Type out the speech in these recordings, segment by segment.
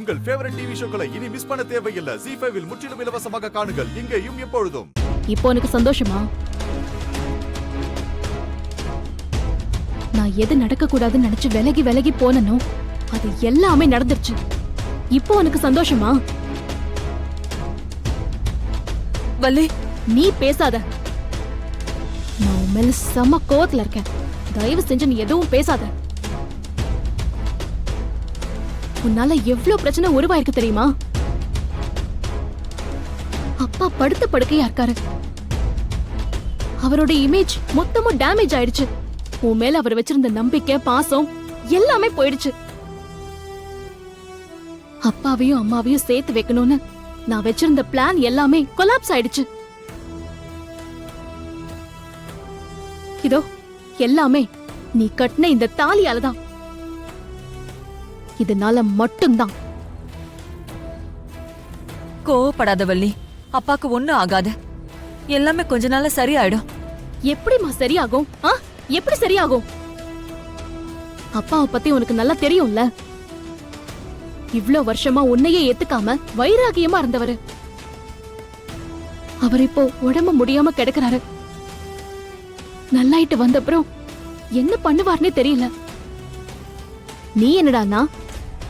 உங்கள் favourite TV ஷோக்களை இனி miss பண்ண தேவையில்லை. ZEE5 இல் முற்றிலும் இலவசமாக காணுங்கள். இங்கேயும் எப்பொழுதும். இப்போ உனக்கு சந்தோஷமா? நான் எது நடக்க கூடாதுன்னு நினைச்சு விலகி விலகி போனனோ அது எல்லாமே நடந்துருச்சு. இப்போ உனக்கு சந்தோஷமா? வள்ளி, நீ பேசாத. நான் உன் மேல செம கோவத்துல இருக்கேன். தயவு செஞ்சு நீ எதுவும் பேசாத. உன்னால எவ்வளவு பிரச்சனை உருவாயிருக்கு தெரியுமா? அப்பா படுத்த படுக்கையா இருக்காரு. அவரோட இமேஜ் மொத்தமும் டேமேஜ் ஆயிடுச்சு. உன் மேல அவர் வச்சிருந்த நம்பிக்கை, பாசம் எல்லாமே போயிடுச்சு. அப்பாவையும் அம்மாவையும் சேர்த்து வைக்கணும்னு நான் வச்சிருந்த பிளான் எல்லாமே கொலாப்ஸ் ஆயிடுச்சு. இதோ எல்லாமே நீ கட்டின இந்த தாலியாலதான். இதனால மட்டும்தான். கோவப்படாத வள்ளி, அப்பாக்கு ஒண்ணும் ஆகாது. எல்லாமே கொஞ்ச நாள்ல சரியாயிடும். எப்படிமா சரியாகும்? எப்படி சரியாகும்? அப்பாவை பத்தி உனக்கு நல்லா தெரியும்ல. இவ்ளோ வருஷமா உன்னையே ஏத்துக்காம வைராகியமா இருந்தவரு. அவர் இப்போ உடம்பு முடியாம கிடக்குறாரு. நல்லாயிட்டு வந்தப்புறம் என்ன பண்ணுவார்னே தெரியல. நீ என்னடானா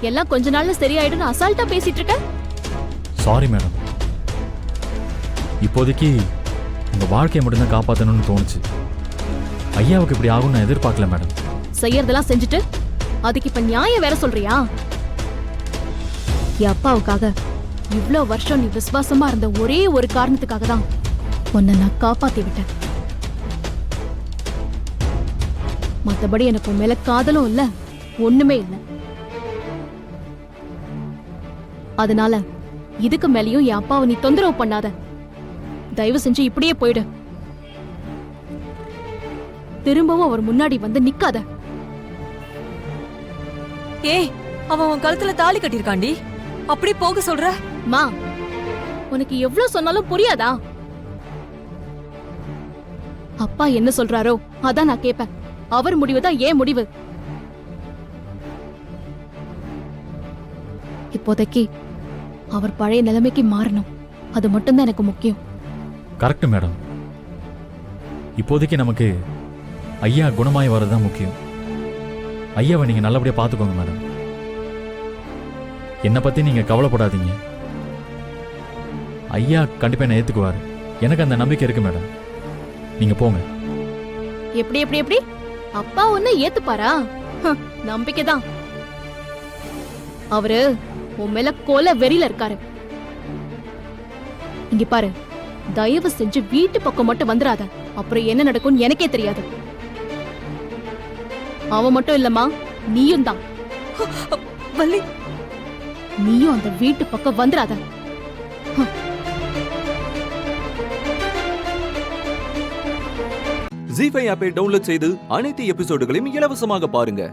எல்லாம் கொஞ்ச நாள்ல சரியாயிடும் அசால்ட்டா பேசிட்டு இருக்க. சாரி மேடம், இப்போதைக்கு உங்க வாழ்க்கையை மட்டும்தான் காப்பாற்றணும்னு தோணுச்சு. ஐயாவுக்கு இப்படி ஆகும்னு நான் எதிர்பார்க்கல மேடம். செய்யறதெல்லாம் செஞ்சுட்டு அதுக்கு இப்ப நியாயம் வேற சொல்றியா? என் அப்பாவுக்காக இவ்ளோ வருஷம் நீ விசுவாசமா இருந்த ஒரே ஒரு காரணத்துக்காக தான் உன்னை நான் காப்பாத்தி விட்டேன். மத்தபடி எனக்கு உன் மேல காதலும் இல்ல, ஒண்ணுமே இல்ல. அதனால இதுக்கு மேலயும் என் அப்பாவை நீ தொந்தரவு பண்ணாத. தயவு செஞ்சு இப்படியே போயிடு. திரும்பவும் அவர் முன்னாடி வந்து நிக்காத. ஏய், அவன் உன் கழுத்துல தாலி கட்டிருக்காண்டி, அப்படி போக சொல்ற? மா, உனக்கு எவ்வளவு சொன்னாலும் புரியாதா? அப்பா என்ன சொல்றாரோ அதான் நான் கேட்பேன். அவர் முடிவுதான் ஏன் முடிவு. இப்போதைக்கு அவர் பழைய நிலைமைக்கு மாறணும். அது மட்டும்தான் எனக்கு முக்கியம். Correct madam. இப்போதைக்கு நமக்கு ஐயா குணமாய் வர்றதுதான் முக்கியம். ஐயாவை நீங்க நல்லபடியா பாத்துக்கோங்க மேடம். என்னை பத்தி நீங்க கவலைப்படாதீங்க. ஐயா கண்டிப்பா என்ன ஏத்துக்குவாரு. எனக்கு அந்த நம்பிக்கை இருக்கு மேடம். நீங்க போங்க. எப்படி எப்படி எப்படி அப்பா ஒன்னு ஏத்துப்பாரா? நம்பிக்கைதான். அவரு உன் மேல கொலை வெறியில இருக்காரு. இங்க பாரு, தயவு செஞ்சு வீட்டு பக்கம் மட்டும் வந்துடாத. அப்புறம் என்ன நடக்கும்னு எனக்கே தெரியாது. அவன் மட்டும் இல்லம்மா, நீயும் தான். வள்ளி, நீயும் அந்த வீட்டு பக்கம் வந்துடாத. ZEE5 ஆப்பை டவுன்லோட் செய்து அனைத்து எபிசோடுகளையும் இலவசமாக பாருங்க.